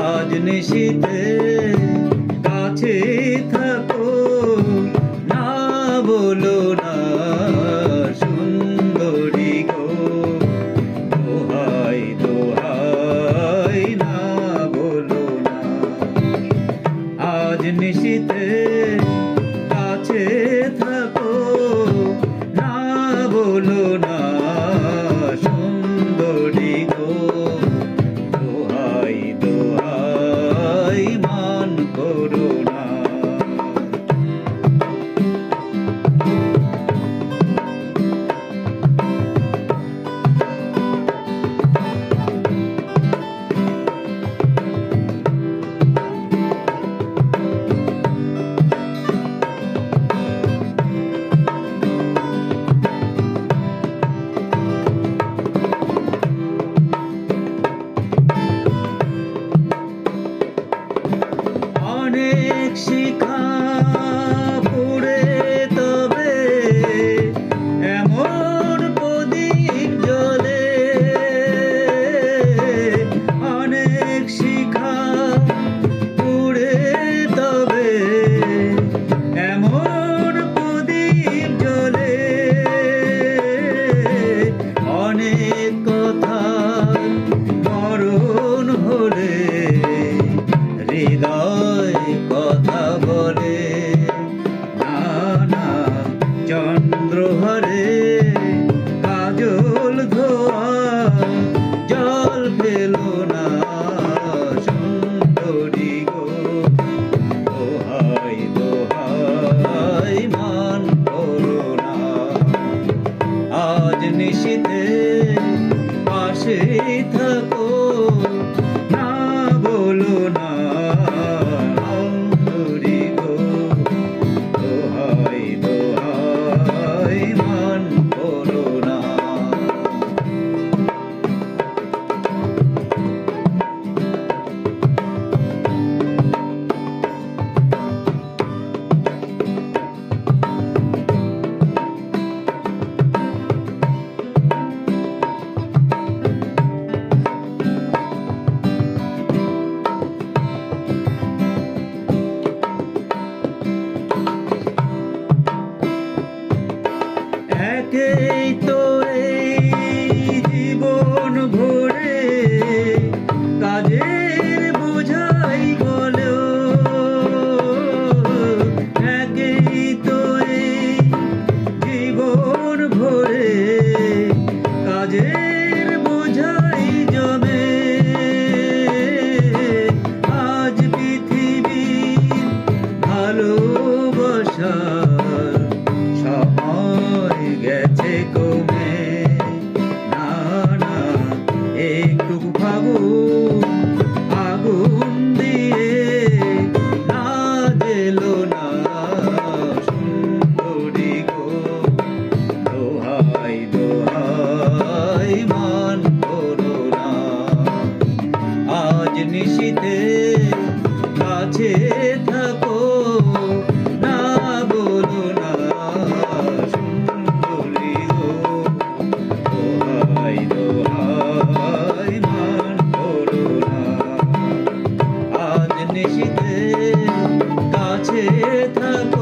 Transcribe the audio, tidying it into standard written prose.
আজ নিশীথে কাছে থাকো, না বলো না সুন্দরী গো, দোহাই দোহাই না বলো না। আজ নিশীথে কাছে থাকো, না বলো না সুন্দরী গো, দোহাই দোহাই মান করো না। অনেক শিখা পুড়ে তবে এমন প্রদীপ জ্বলে, অনেক শিখা পুড়ে তবে এমন প্রদীপ জ্বলে, অনেক কথা মরণ হলে হৃদয় কথা বলে, না না চন্দ্রহরে কাজল ধোয়া জল ফেলো না সুন্দরী গো, দোহাই দোহাই মান করো না। আজ নিশীথে পাশে থাকো, না বলো না সুন্দরী গো, দোহাই দোহাই মান করো না। একেই তো এই জীবন ভরে কাজের বোঝাই বলেও, একেই তো এই জীবন ভরে কাজের বোঝাই জমে, আজ পৃথিবীর ভালোবাসার সময় গেছে কমে, না না একটু ভাবুন আগুন দিয়ে না জেলো না সুন্দরী গো, দোহাই দোহাই মান করো না। আজ নিশীথে কাছে থাকো, না বলো না সুন্দরী গো, দোহাই দোহাই মান করো না। আজ নিশীথে কাছে থাকো।